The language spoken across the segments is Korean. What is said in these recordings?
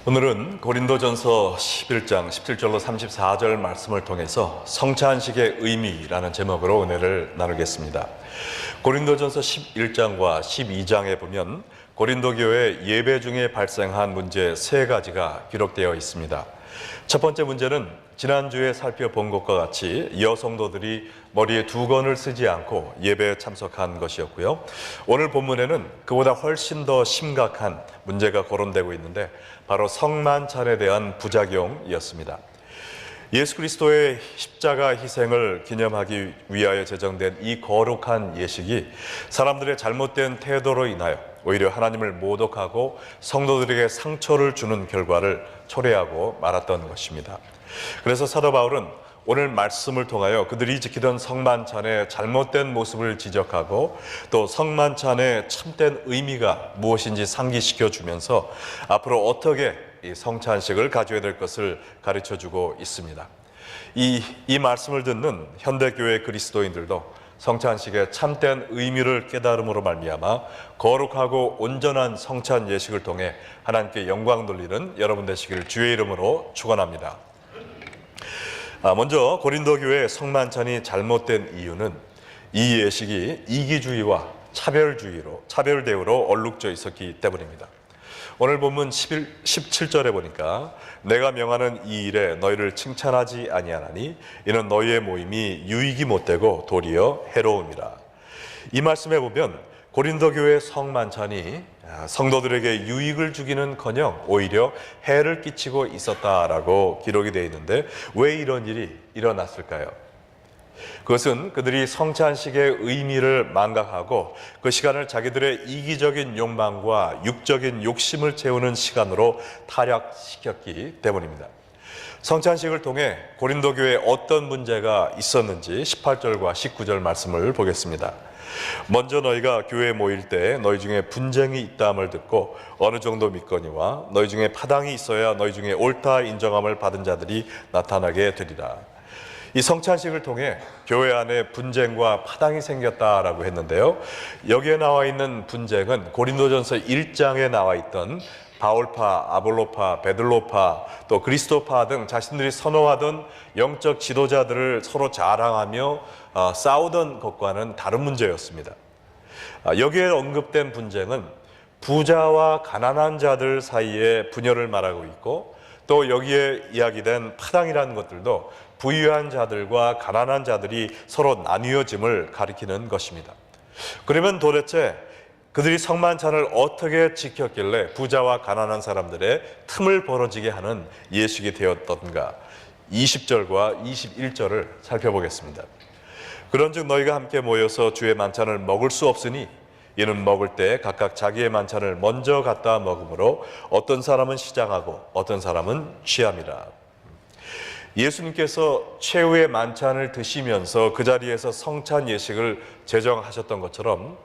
오늘은 고린도전서 11장 17절로 34절 말씀을 통해서 성찬식의 의미라는 제목으로 은혜를 나누겠습니다. 고린도전서 11장과 12장에 보면 고린도 교회 예배 중에 발생한 문제 3가지가 기록되어 있습니다. 첫 번째 문제는 지난주에 살펴본 것과 같이 여성도들이 머리에 두건을 쓰지 않고 예배에 참석한 것이었고요. 오늘 본문에는 그보다 훨씬 더 심각한 문제가 거론되고 있는데 바로 성만찬에 대한 부작용이었습니다. 예수 그리스도의 십자가 희생을 기념하기 위하여 제정된 이 거룩한 예식이 사람들의 잘못된 태도로 인하여 오히려 하나님을 모독하고 성도들에게 상처를 주는 결과를 초래하고 말았던 것입니다. 그래서 사도 바울은 오늘 말씀을 통하여 그들이 지키던 성만찬의 잘못된 모습을 지적하고 또 성만찬의 참된 의미가 무엇인지 상기시켜 주면서 앞으로 어떻게 이 성찬식을 가져야 될 것을 가르쳐주고 있습니다. 이 말씀을 듣는 현대교회 그리스도인들도 성찬식의 참된 의미를 깨달음으로 말미암아 거룩하고 온전한 성찬 예식을 통해 하나님께 영광 돌리는 여러분 되시기를 주의 이름으로 축원합니다. 먼저 고린도 교회의 성만찬이 잘못된 이유는 이 예식이 이기주의와 차별 대우로 얼룩져 있었기 때문입니다. 오늘 본문 17절에 보니까 내가 명하는 이 일에 너희를 칭찬하지 아니하나니 이는 너희의 모임이 유익이 못되고 도리어 해로움이라. 이 말씀에 보면 고린도 교회의 성만찬이 성도들에게 유익을 주기는커녕 오히려 해를 끼치고 있었다라고 기록이 되어 있는데 왜 이런 일이 일어났을까요? 그것은 그들이 성찬식의 의미를 망각하고 그 시간을 자기들의 이기적인 욕망과 육적인 욕심을 채우는 시간으로 타락시켰기 때문입니다. 성찬식을 통해 고린도 교회에 어떤 문제가 있었는지 18절과 19절 말씀을 보겠습니다. 먼저 너희가 교회에 모일 때 너희 중에 분쟁이 있다함을 듣고 어느 정도 믿거니와 너희 중에 파당이 있어야 너희 중에 옳다 인정함을 받은 자들이 나타나게 되리라. 이 성찬식을 통해 교회 안에 분쟁과 파당이 생겼다라고 했는데요. 여기에 나와 있는 분쟁은 고린도전서 1장에 나와 있던 바울파, 아볼로파, 베들로파, 또 그리스도파 등 자신들이 선호하던 영적 지도자들을 서로 자랑하며 싸우던 것과는 다른 문제였습니다. 여기에 언급된 분쟁은 부자와 가난한 자들 사이의 분열을 말하고 있고 또 여기에 이야기된 파당이라는 것들도 부유한 자들과 가난한 자들이 서로 나뉘어짐을 가리키는 것입니다. 그러면 도대체 그들이 성만찬을 어떻게 지켰길래 부자와 가난한 사람들의 틈을 벌어지게 하는 예식이 되었던가? 20절과 21절을 살펴보겠습니다. 그런즉 너희가 함께 모여서 주의 만찬을 먹을 수 없으니 이는 먹을 때 각각 자기의 만찬을 먼저 갖다 먹으므로 어떤 사람은 시장하고 어떤 사람은 취함이라. 예수님께서 최후의 만찬을 드시면서 그 자리에서 성찬 예식을 제정하셨던 것처럼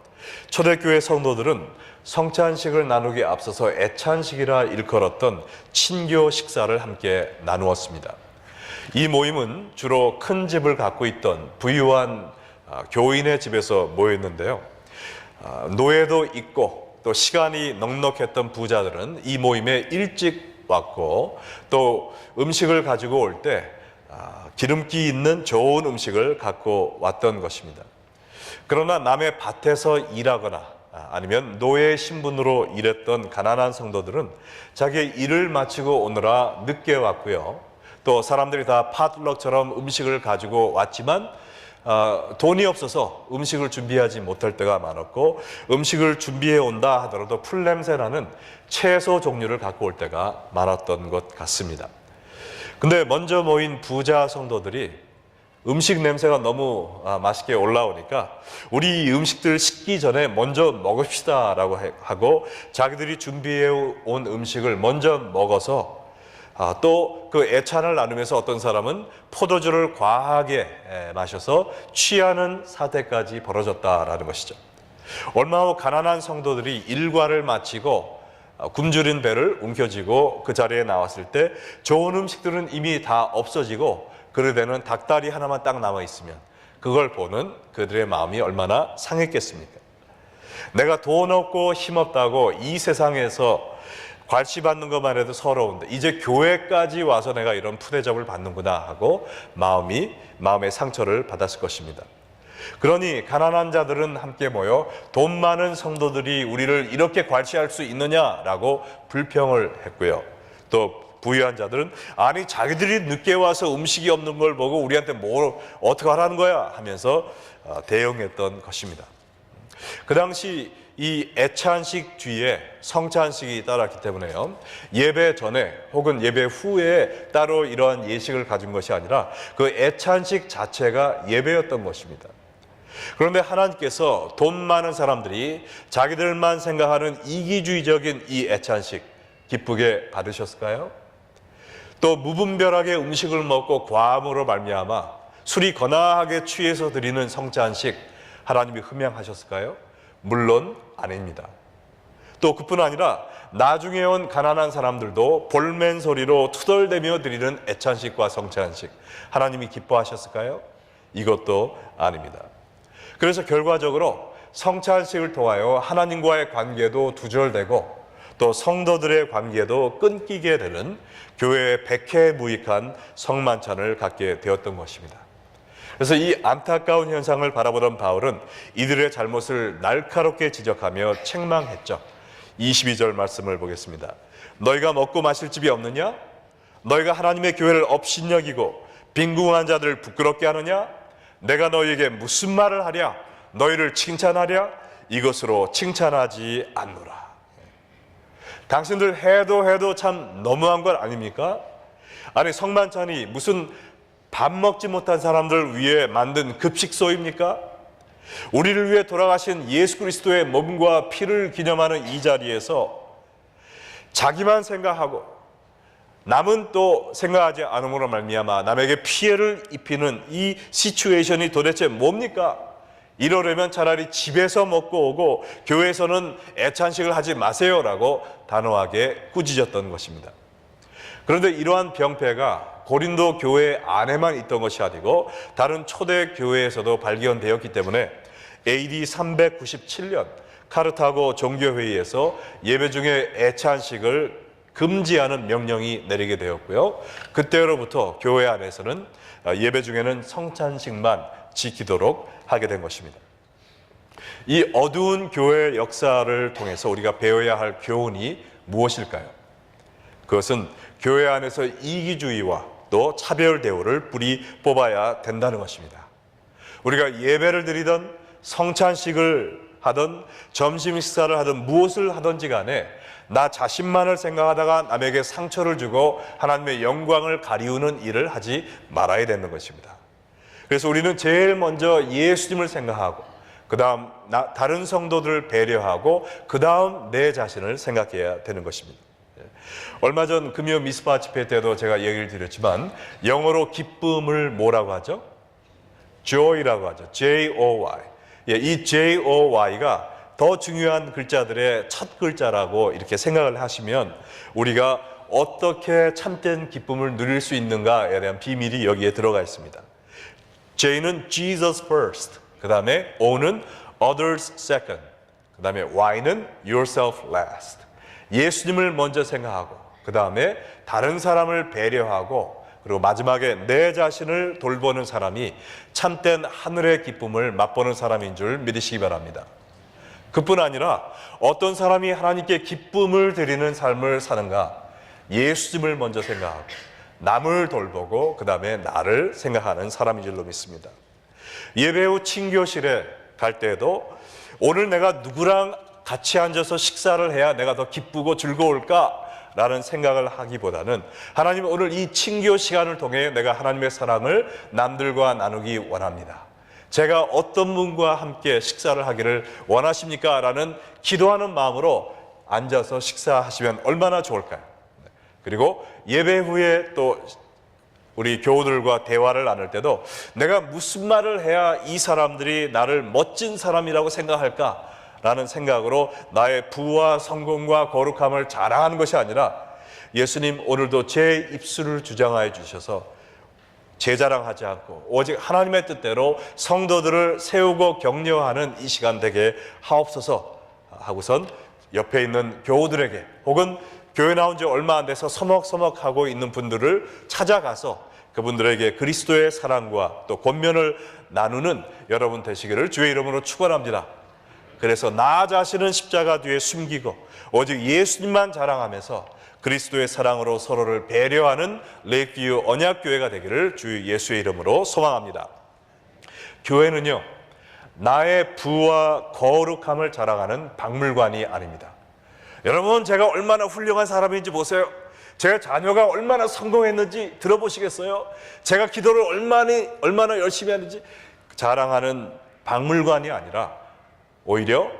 초대교회 성도들은 성찬식을 나누기에 앞서서 애찬식이라 일컬었던 친교 식사를 함께 나누었습니다. 이 모임은 주로 큰 집을 갖고 있던 부유한 교인의 집에서 모였는데요. 노예도 있고 또 시간이 넉넉했던 부자들은 이 모임에 일찍 왔고 또 음식을 가지고 올 때 기름기 있는 좋은 음식을 갖고 왔던 것입니다. 그러나 남의 밭에서 일하거나 아니면 노예 신분으로 일했던 가난한 성도들은 자기의 일을 마치고 오느라 늦게 왔고요. 또 사람들이 다 팟럭처럼 음식을 가지고 왔지만 돈이 없어서 음식을 준비하지 못할 때가 많았고 음식을 준비해 온다 하더라도 풀냄새 나는 채소 종류를 갖고 올 때가 많았던 것 같습니다. 근데 먼저 모인 부자 성도들이 음식 냄새가 너무 맛있게 올라오니까 우리 이 음식들 식기 전에 먼저 먹읍시다 라고 하고 자기들이 준비해 온 음식을 먼저 먹어서 또 그 애찬을 나누면서 어떤 사람은 포도주를 과하게 마셔서 취하는 사태까지 벌어졌다라는 것이죠. 얼마 후 가난한 성도들이 일과를 마치고 굶주린 배를 움켜쥐고 그 자리에 나왔을 때 좋은 음식들은 이미 다 없어지고 그릇에는 닭다리 하나만 딱 남아 있으면 그걸 보는 그들의 마음이 얼마나 상했겠습니까? 내가 돈 없고 힘없다고 이 세상에서 괄시받는 것만 해도 서러운데 이제 교회까지 와서 내가 이런 푸대접을 받는구나 하고 마음의 상처를 받았을 것입니다. 그러니 가난한 자들은 함께 모여 돈 많은 성도들이 우리를 이렇게 괄시할 수 있느냐라고 불평을 했고요. 또 부유한 자들은 아니 자기들이 늦게 와서 음식이 없는 걸 보고 우리한테 뭘 어떻게 하라는 거야 하면서 대응했던 것입니다. 그 당시 이 애찬식 뒤에 성찬식이 따랐기 때문에요. 예배 전에 혹은 예배 후에 따로 이러한 예식을 가진 것이 아니라 그 애찬식 자체가 예배였던 것입니다. 그런데 하나님께서 돈 많은 사람들이 자기들만 생각하는 이기주의적인 이 애찬식 기쁘게 받으셨을까요? 또 무분별하게 음식을 먹고 과음으로 말미암아 술이 거나하게 취해서 드리는 성찬식 하나님이 흠양하셨을까요? 물론 아닙니다. 또 그뿐 아니라 나중에 온 가난한 사람들도 볼멘 소리로 투덜대며 드리는 애찬식과 성찬식 하나님이 기뻐하셨을까요? 이것도 아닙니다. 그래서 결과적으로 성찬식을 통하여 하나님과의 관계도 두절되고 또 성도들의 관계도 끊기게 되는 교회의 백해무익한 성만찬을 갖게 되었던 것입니다. 그래서 이 안타까운 현상을 바라보던 바울은 이들의 잘못을 날카롭게 지적하며 책망했죠. 22절 말씀을 보겠습니다. 너희가 먹고 마실 집이 없느냐? 너희가 하나님의 교회를 업신여기고 빈궁한 자들을 부끄럽게 하느냐? 내가 너희에게 무슨 말을 하랴? 너희를 칭찬하랴? 이것으로 칭찬하지 않노라. 당신들 해도 참 너무한 것 아닙니까? 아니 성만찬이 무슨 밥 먹지 못한 사람들을 위해 만든 급식소입니까? 우리를 위해 돌아가신 예수 그리스도의 몸과 피를 기념하는 이 자리에서 자기만 생각하고 남은 또 생각하지 않음으로 말미암아 남에게 피해를 입히는 이 시츄에이션이 도대체 뭡니까? 이러려면 차라리 집에서 먹고 오고 교회에서는 애찬식을 하지 마세요라고 단호하게 꾸짖었던 것입니다. 그런데 이러한 병폐가 고린도 교회 안에만 있던 것이 아니고 다른 초대 교회에서도 발견되었기 때문에 AD 397년 카르타고 종교회의에서 예배 중에 애찬식을 금지하는 명령이 내리게 되었고요. 그때로부터 교회 안에서는 예배 중에는 성찬식만 지키도록 하게 된 것입니다. 이 어두운 교회 역사를 통해서 우리가 배워야 할 교훈이 무엇일까요? 그것은 교회 안에서 이기주의와 또 차별 대우를 뿌리 뽑아야 된다는 것입니다. 우리가 예배를 드리던 성찬식을 하던 점심 식사를 하던 무엇을 하든지 간에 나 자신만을 생각하다가 남에게 상처를 주고 하나님의 영광을 가리우는 일을 하지 말아야 되는 것입니다. 그래서 우리는 제일 먼저 예수님을 생각하고 그 다음 다른 성도들을 배려하고 그 다음 내 자신을 생각해야 되는 것입니다. 얼마 전 금요 미스바 집회 때도 제가 얘기를 드렸지만 영어로 기쁨을 뭐라고 하죠? joy라고 하죠. J-O-Y. 이 J-O-Y가 더 중요한 글자들의 첫 글자라고 이렇게 생각을 하시면 우리가 어떻게 참된 기쁨을 누릴 수 있는가에 대한 비밀이 여기에 들어가 있습니다. J는 Jesus first, 그 다음에 O는 others second, 그 다음에 Y는 yourself last. 예수님을 먼저 생각하고 그 다음에 다른 사람을 배려하고 그리고 마지막에 내 자신을 돌보는 사람이 참된 하늘의 기쁨을 맛보는 사람인 줄 믿으시기 바랍니다. 그뿐 아니라 어떤 사람이 하나님께 기쁨을 드리는 삶을 사는가? 예수님을 먼저 생각하고 남을 돌보고 그 다음에 나를 생각하는 사람인 줄로 믿습니다. 예배 후 친교실에 갈 때에도 오늘 내가 누구랑 같이 앉아서 식사를 해야 내가 더 기쁘고 즐거울까? 라는 생각을 하기보다는 하나님 오늘 이 친교 시간을 통해 내가 하나님의 사랑을 남들과 나누기 원합니다. 제가 어떤 분과 함께 식사를 하기를 원하십니까? 라는 기도하는 마음으로 앉아서 식사하시면 얼마나 좋을까요? 그리고 예배 후에 또 우리 교우들과 대화를 나눌 때도 내가 무슨 말을 해야 이 사람들이 나를 멋진 사람이라고 생각할까? 라는 생각으로 나의 부와 성공과 거룩함을 자랑하는 것이 아니라 예수님 오늘도 제 입술을 주장하여 주셔서 제 자랑하지 않고 오직 하나님의 뜻대로 성도들을 세우고 격려하는 이 시간 되게 하옵소서 하고선 옆에 있는 교우들에게 혹은 교회 나온 지 얼마 안 돼서 서먹서먹하고 있는 분들을 찾아가서 그분들에게 그리스도의 사랑과 또 권면을 나누는 여러분 되시기를 주의 이름으로 축원합니다. 그래서 나 자신은 십자가 뒤에 숨기고 오직 예수님만 자랑하면서 그리스도의 사랑으로 서로를 배려하는 레이크뷰 언약교회가 되기를 주 예수의 이름으로 소망합니다. 교회는요, 나의 부와 거룩함을 자랑하는 박물관이 아닙니다. 여러분, 제가 얼마나 훌륭한 사람인지 보세요. 제 자녀가 얼마나 성공했는지 들어보시겠어요? 제가 기도를 얼마나 열심히 하는지 자랑하는 박물관이 아니라 오히려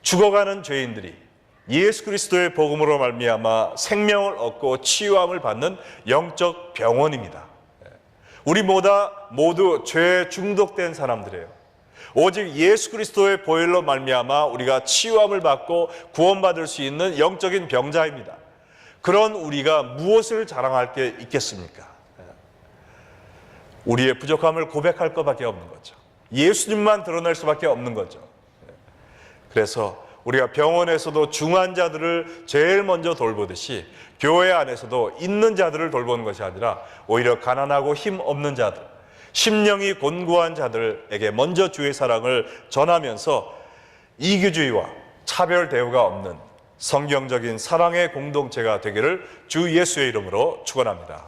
죽어가는 죄인들이 예수 그리스도의 복음으로 말미암아 생명을 얻고 치유함을 받는 영적 병원입니다. 우리 모두 죄에 중독된 사람들이에요. 오직 예수 그리스도의 보혈로 말미암아 우리가 치유함을 받고 구원받을 수 있는 영적인 병자입니다. 그런 우리가 무엇을 자랑할 게 있겠습니까? 우리의 부족함을 고백할 것밖에 없는 거죠. 예수님만 드러낼 수밖에 없는 거죠. 그래서 우리가 병원에서도 중환자들을 제일 먼저 돌보듯이 교회 안에서도 있는 자들을 돌보는 것이 아니라 오히려 가난하고 힘 없는 자들, 심령이 곤고한 자들에게 먼저 주의 사랑을 전하면서 이기주의와 차별 대우가 없는 성경적인 사랑의 공동체가 되기를 주 예수의 이름으로 축원합니다.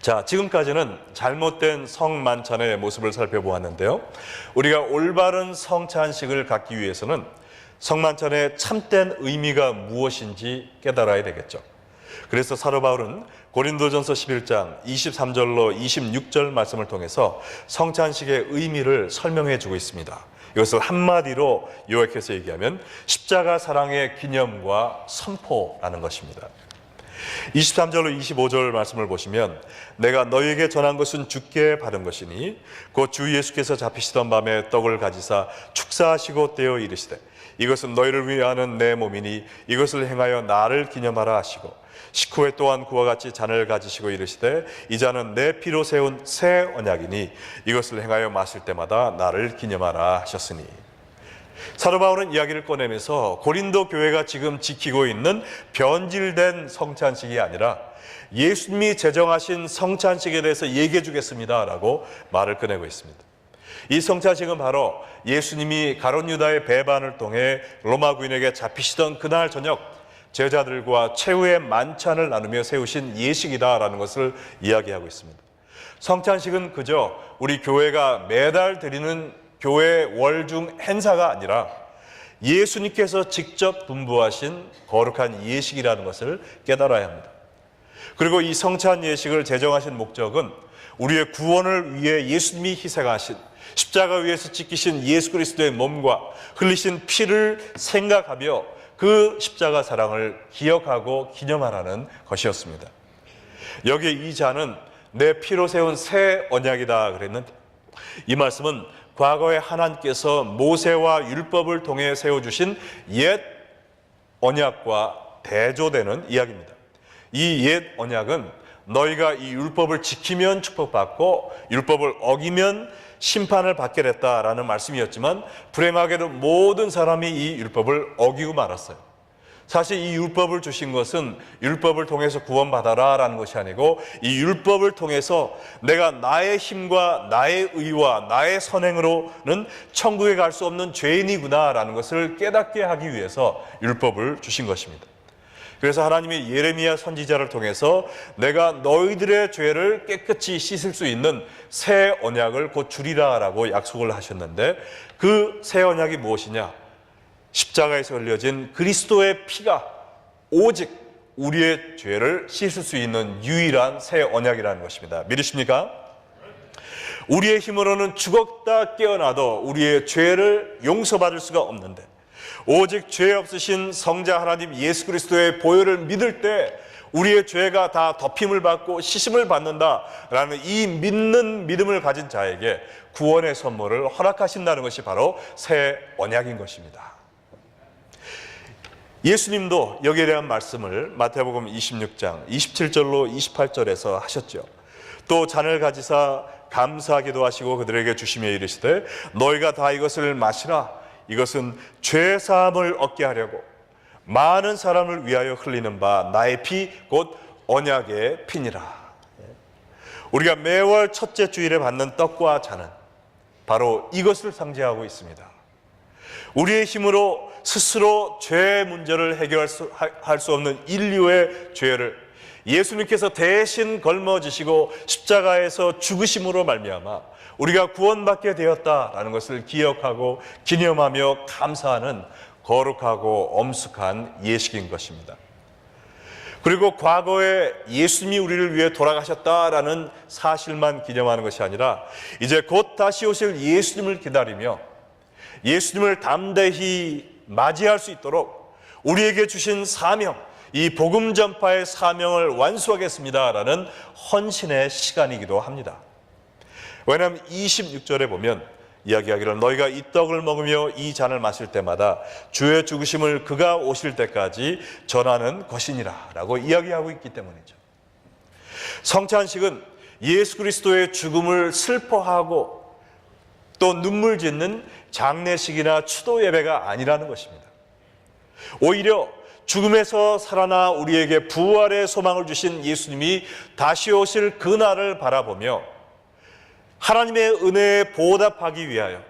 자, 지금까지는 잘못된 성만찬의 모습을 살펴보았는데요, 우리가 올바른 성찬식을 갖기 위해서는 성만찬의 참된 의미가 무엇인지 깨달아야 되겠죠. 그래서 사도 바울은 고린도전서 11장 23절로 26절 말씀을 통해서 성찬식의 의미를 설명해 주고 있습니다. 이것을 한마디로 요약해서 얘기하면 십자가 사랑의 기념과 선포라는 것입니다. 23절로 25절 말씀을 보시면 내가 너희에게 전한 것은 주께 받은 것이니 곧 주 예수께서 잡히시던 밤에 떡을 가지사 축사하시고 떼어 이르시되 이것은 너희를 위하는 내 몸이니 이것을 행하여 나를 기념하라 하시고 식후에 또한 그와 같이 잔을 가지시고 이르시되 이 잔은 내 피로 세운 새 언약이니 이것을 행하여 마실 때마다 나를 기념하라 하셨으니. 사도 바울은 이야기를 꺼내면서 고린도 교회가 지금 지키고 있는 변질된 성찬식이 아니라 예수님이 제정하신 성찬식에 대해서 얘기해 주겠습니다 라고 말을 꺼내고 있습니다. 이 성찬식은 바로 예수님이 가룟 유다의 배반을 통해 로마 군인에게 잡히시던 그날 저녁 제자들과 최후의 만찬을 나누며 세우신 예식이다라는 것을 이야기하고 있습니다. 성찬식은 그저 우리 교회가 매달 드리는 교회 월중 행사가 아니라 예수님께서 직접 분부하신 거룩한 예식이라는 것을 깨달아야 합니다. 그리고 이 성찬 예식을 제정하신 목적은 우리의 구원을 위해 예수님이 희생하신 십자가 위에서 찢기신 예수 그리스도의 몸과 흘리신 피를 생각하며 그 십자가 사랑을 기억하고 기념하라는 것이었습니다. 여기에 이 잔은 내 피로 세운 새 언약이다 그랬는데 이 말씀은 과거에 하나님께서 모세와 율법을 통해 세워주신 옛 언약과 대조되는 이야기입니다. 이 옛 언약은 너희가 이 율법을 지키면 축복받고 율법을 어기면 심판을 받게 됐다라는 말씀이었지만 불행하게도 모든 사람이 이 율법을 어기고 말았어요. 사실 이 율법을 주신 것은 율법을 통해서 구원받아라 라는 것이 아니고 이 율법을 통해서 내가 나의 힘과 나의 의와 나의 선행으로는 천국에 갈 수 없는 죄인이구나 라는 것을 깨닫게 하기 위해서 율법을 주신 것입니다. 그래서 하나님이 예레미야 선지자를 통해서 내가 너희들의 죄를 깨끗이 씻을 수 있는 새 언약을 곧 주리라 라고 약속을 하셨는데 그 새 언약이 무엇이냐? 십자가에서 흘려진 그리스도의 피가 오직 우리의 죄를 씻을 수 있는 유일한 새 언약이라는 것입니다. 믿으십니까? 우리의 힘으로는 죽었다 깨어나도 우리의 죄를 용서받을 수가 없는데 오직 죄 없으신 성자 하나님 예수 그리스도의 보혈을 믿을 때 우리의 죄가 다 덮임을 받고 씻음을 받는다라는 이 믿는 믿음을 가진 자에게 구원의 선물을 허락하신다는 것이 바로 새 언약인 것입니다. 예수님도 여기에 대한 말씀을 마태복음 26장 27절로 28절에서 하셨죠. 또 잔을 가지사 감사하기도 하시고 그들에게 주시며 이르시되 너희가 다 이것을 마시라. 이것은 죄 사함을 얻게 하려고 많은 사람을 위하여 흘리는 바 나의 피 곧 언약의 피니라. 우리가 매월 첫째 주일에 받는 떡과 잔은 바로 이것을 상징하고 있습니다. 우리의 힘으로 스스로 죄의 문제를 해결할 수 없는 인류의 죄를 예수님께서 대신 걸머지시고 십자가에서 죽으심으로 말미암아 우리가 구원받게 되었다라는 것을 기억하고 기념하며 감사하는 거룩하고 엄숙한 예식인 것입니다. 그리고 과거에 예수님이 우리를 위해 돌아가셨다라는 사실만 기념하는 것이 아니라 이제 곧 다시 오실 예수님을 기다리며 예수님을 담대히 맞이할 수 있도록 우리에게 주신 사명, 이 복음 전파의 사명을 완수하겠습니다라는 헌신의 시간이기도 합니다. 왜냐하면 26절에 보면 이야기하기를 너희가 이 떡을 먹으며 이 잔을 마실 때마다 주의 죽으심을 그가 오실 때까지 전하는 것이니라 라고 이야기하고 있기 때문이죠. 성찬식은 예수 그리스도의 죽음을 슬퍼하고 또 눈물 짓는 장례식이나 추도 예배가 아니라는 것입니다. 오히려 죽음에서 살아나 우리에게 부활의 소망을 주신 예수님이 다시 오실 그날을 바라보며 하나님의 은혜에 보답하기 위하여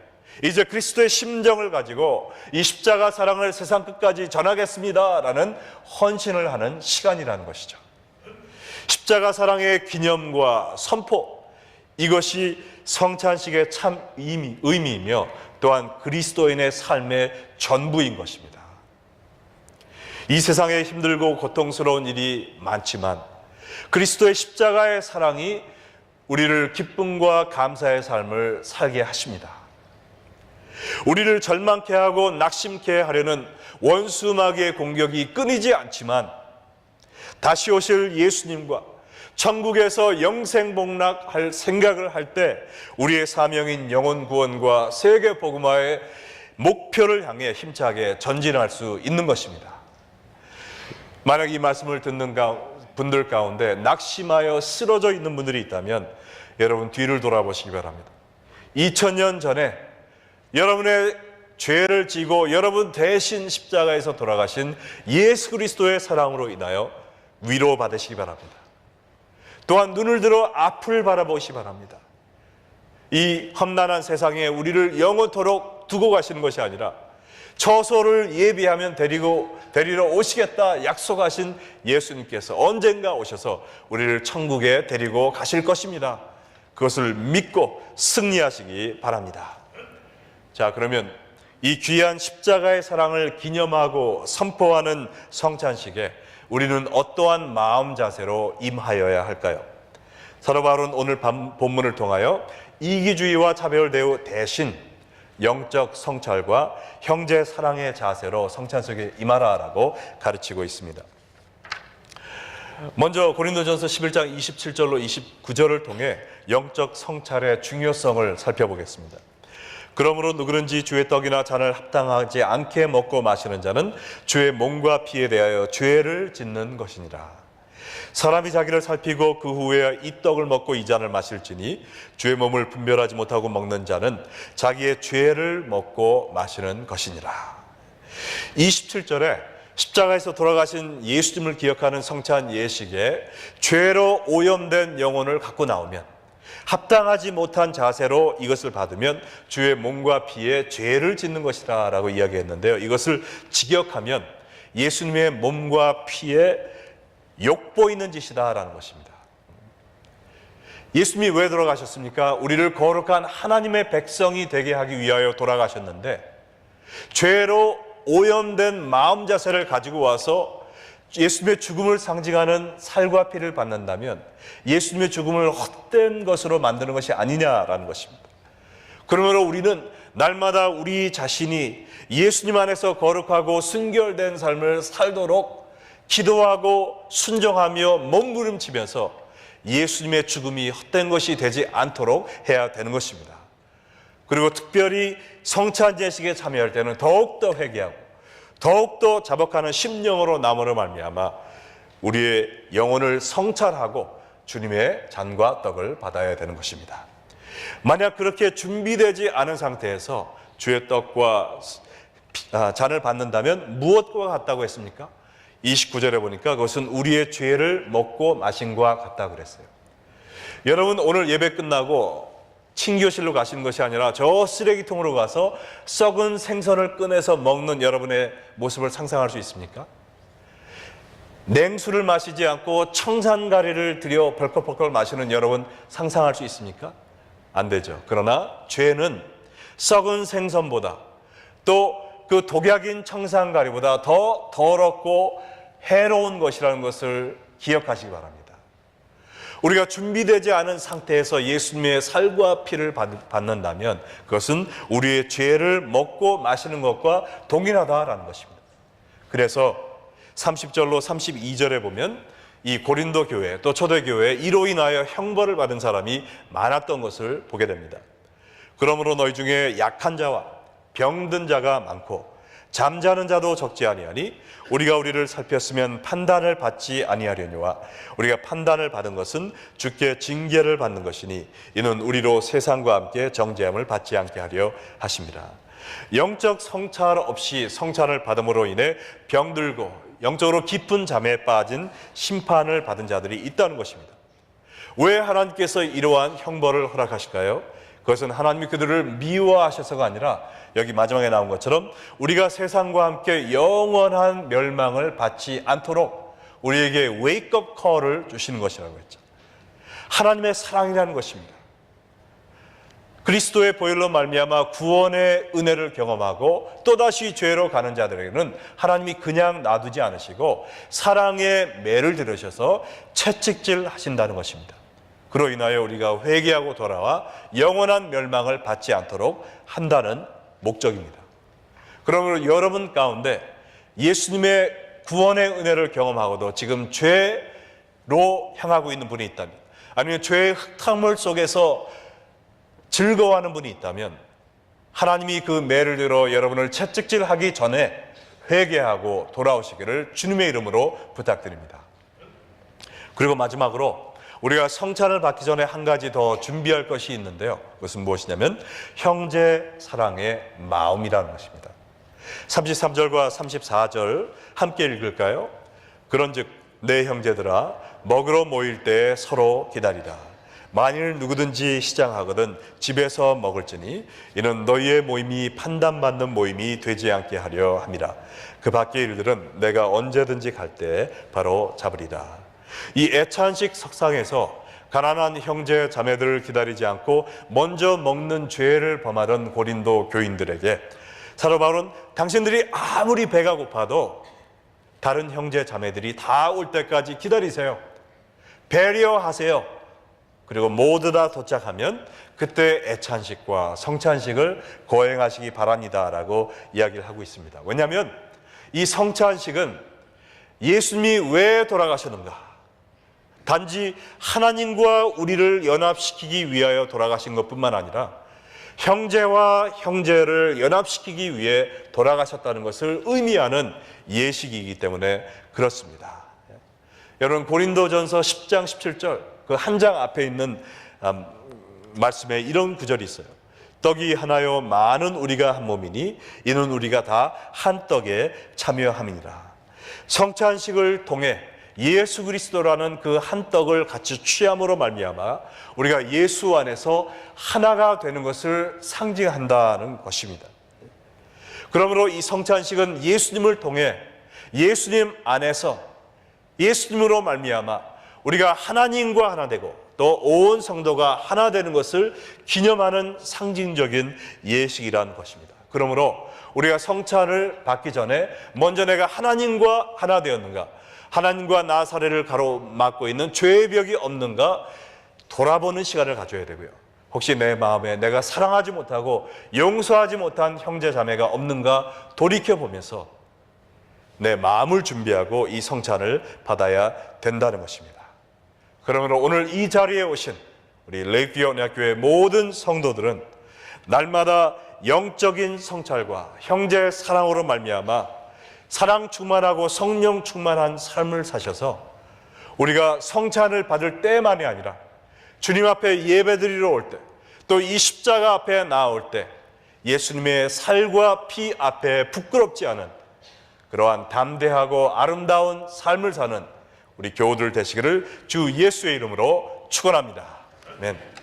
이제 그리스도의 심정을 가지고 이 십자가 사랑을 세상 끝까지 전하겠습니다라는 헌신을 하는 시간이라는 것이죠. 십자가 사랑의 기념과 선포, 이것이 성찬식의 참 의미이며 또한 그리스도인의 삶의 전부인 것입니다. 이 세상에 힘들고 고통스러운 일이 많지만 그리스도의 십자가의 사랑이 우리를 기쁨과 감사의 삶을 살게 하십니다. 우리를 절망케 하고 낙심케 하려는 원수 마귀의 공격이 끊이지 않지만 다시 오실 예수님과 천국에서 영생복락할 생각을 할 때 우리의 사명인 영혼 구원과 세계 복음화의 목표를 향해 힘차게 전진할 수 있는 것입니다. 만약 이 말씀을 듣는 분들 가운데 낙심하여 쓰러져 있는 분들이 있다면 여러분 뒤를 돌아보시기 바랍니다. 2000년 전에 여러분의 죄를 지고 여러분 대신 십자가에서 돌아가신 예수 그리스도의 사랑으로 인하여 위로받으시기 바랍니다. 또한 눈을 들어 앞을 바라보시기 바랍니다. 이 험난한 세상에 우리를 영원토록 두고 가시는 것이 아니라 처소를 예비하면 데리러 오시겠다 약속하신 예수님께서 언젠가 오셔서 우리를 천국에 데리고 가실 것입니다. 그것을 믿고 승리하시기 바랍니다. 자, 그러면 이 귀한 십자가의 사랑을 기념하고 선포하는 성찬식에 우리는 어떠한 마음 자세로 임하여야 할까요? 사도 바울은 오늘 본문을 통하여 이기주의와 차별 대우 대신 영적 성찰과 형제 사랑의 자세로 성찬식에 임하라라고 가르치고 있습니다. 먼저 고린도전서 11장 27절로 29절을 통해 영적 성찰의 중요성을 살펴보겠습니다. 그러므로 누구든지 주의 떡이나 잔을 합당하지 않게 먹고 마시는 자는 주의 몸과 피에 대하여 죄를 짓는 것이니라. 사람이 자기를 살피고 그 후에 이 떡을 먹고 이 잔을 마실지니 주의 몸을 분별하지 못하고 먹는 자는 자기의 죄를 먹고 마시는 것이니라. 27절에 십자가에서 돌아가신 예수님을 기억하는 성찬 예식에 죄로 오염된 영혼을 갖고 나오면 합당하지 못한 자세로 이것을 받으면 주의 몸과 피에 죄를 짓는 것이다 라고 이야기했는데요, 이것을 직역하면 예수님의 몸과 피에 욕보이는 짓이다 라는 것입니다. 예수님이 왜 돌아가셨습니까? 우리를 거룩한 하나님의 백성이 되게 하기 위하여 돌아가셨는데 죄로 오염된 마음 자세를 가지고 와서 예수님의 죽음을 상징하는 살과 피를 받는다면 예수님의 죽음을 헛된 것으로 만드는 것이 아니냐라는 것입니다. 그러므로 우리는 날마다 우리 자신이 예수님 안에서 거룩하고 순결된 삶을 살도록 기도하고 순종하며 몸부림치면서 예수님의 죽음이 헛된 것이 되지 않도록 해야 되는 것입니다. 그리고 특별히 성찬 예식에 참여할 때는 더욱더 회개하고 더욱더 자복하는 심령으로 남으로 말미암아 우리의 영혼을 성찰하고 주님의 잔과 떡을 받아야 되는 것입니다. 만약 그렇게 준비되지 않은 상태에서 주의 떡과 잔을 받는다면 무엇과 같다고 했습니까? 29절에 보니까 그것은 우리의 죄를 먹고 마신 것과 같다고 그랬어요. 여러분, 오늘 예배 끝나고 친교실로 가시는 것이 아니라 저 쓰레기통으로 가서 썩은 생선을 꺼내서 먹는 여러분의 모습을 상상할 수 있습니까? 냉수를 마시지 않고 청산가리를 들여 벌컥벌컥 마시는 여러분 상상할 수 있습니까? 안 되죠. 그러나 죄는 썩은 생선보다 또 그 독약인 청산가리보다 더 더럽고 해로운 것이라는 것을 기억하시기 바랍니다. 우리가 준비되지 않은 상태에서 예수님의 살과 피를 받는다면 그것은 우리의 죄를 먹고 마시는 것과 동일하다라는 것입니다. 그래서 30절로 32절에 보면 이 고린도 교회 또 초대교회에 이로 인하여 형벌을 받은 사람이 많았던 것을 보게 됩니다. 그러므로 너희 중에 약한 자와 병든 자가 많고 잠자는 자도 적지 아니하니 우리가 우리를 살폈으면 판단을 받지 아니하려니와 우리가 판단을 받은 것은 주께 징계를 받는 것이니 이는 우리로 세상과 함께 정죄함을 받지 않게 하려 하심이라. 영적 성찰 없이 성찰을 받음으로 인해 병들고 영적으로 깊은 잠에 빠진 심판을 받은 자들이 있다는 것입니다. 왜 하나님께서 이러한 형벌을 허락하실까요? 그것은 하나님이 그들을 미워하셔서가 아니라 여기 마지막에 나온 것처럼 우리가 세상과 함께 영원한 멸망을 받지 않도록 우리에게 웨이크업 콜을 주시는 것이라고 했죠. 하나님의 사랑이라는 것입니다. 그리스도의 보혈로 말미암아 구원의 은혜를 경험하고 또다시 죄로 가는 자들에게는 하나님이 그냥 놔두지 않으시고 사랑의 매를 들으셔서 채찍질 하신다는 것입니다. 그로 인하여 우리가 회개하고 돌아와 영원한 멸망을 받지 않도록 한다는 목적입니다. 그러므로 여러분 가운데 예수님의 구원의 은혜를 경험하고도 지금 죄로 향하고 있는 분이 있다면, 아니면 죄의 흙탕물 속에서 즐거워하는 분이 있다면 하나님이 그 매를 들어 여러분을 채찍질하기 전에 회개하고 돌아오시기를 주님의 이름으로 부탁드립니다. 그리고 마지막으로 우리가 성찬을 받기 전에 한 가지 더 준비할 것이 있는데요. 그것은 무엇이냐면 형제 사랑의 마음이라는 것입니다. 33절과 34절 함께 읽을까요? 그런즉 내 형제들아 먹으러 모일 때 서로 기다리라. 만일 누구든지 시장하거든 집에서 먹을지니 이는 너희의 모임이 판단받는 모임이 되지 않게 하려 함이라. 그 밖의 일들은 내가 언제든지 갈 때 바로 잡으리라. 이 애찬식 석상에서 가난한 형제 자매들을 기다리지 않고 먼저 먹는 죄를 범하던 고린도 교인들에게 사도 바울은 당신들이 아무리 배가 고파도 다른 형제 자매들이 다 올 때까지 기다리세요. 배려하세요. 그리고 모두 다 도착하면 그때 애찬식과 성찬식을 거행하시기 바랍니다 라고 이야기를 하고 있습니다. 왜냐하면 이 성찬식은 예수님이 왜 돌아가셨는가? 단지 하나님과 우리를 연합시키기 위하여 돌아가신 것뿐만 아니라 형제와 형제를 연합시키기 위해 돌아가셨다는 것을 의미하는 예식이기 때문에 그렇습니다. 여러분, 고린도전서 10장 17절 그 한 장 앞에 있는 말씀에 이런 구절이 있어요. 떡이 하나요 많은 우리가 한 몸이니 이는 우리가 다 한 떡에 참여함이니라. 성찬식을 통해 예수 그리스도라는 그 한 떡을 같이 취함으로 말미암아 우리가 예수 안에서 하나가 되는 것을 상징한다는 것입니다. 그러므로 이 성찬식은 예수님을 통해 예수님 안에서 예수님으로 말미암아 우리가 하나님과 하나 되고 또 온 성도가 하나 되는 것을 기념하는 상징적인 예식이라는 것입니다. 그러므로 우리가 성찬을 받기 전에 먼저 내가 하나님과 하나 되었는가, 하나님과 나 사례를 가로막고 있는 죄의 벽이 없는가 돌아보는 시간을 가져야 되고요. 혹시 내 마음에 내가 사랑하지 못하고 용서하지 못한 형제 자매가 없는가 돌이켜보면서 내 마음을 준비하고 이 성찬을 받아야 된다는 것입니다. 그러므로 오늘 이 자리에 오신 우리 레이크뷰 언약교회 모든 성도들은 날마다 영적인 성찰과 형제의 사랑으로 말미암아 사랑 충만하고 성령 충만한 삶을 사셔서 우리가 성찬을 받을 때만이 아니라 주님 앞에 예배드리러 올 때, 또 이 십자가 앞에 나올 때 예수님의 살과 피 앞에 부끄럽지 않은 그러한 담대하고 아름다운 삶을 사는 우리 교우들 되시기를 주 예수의 이름으로 축원합니다. 아멘.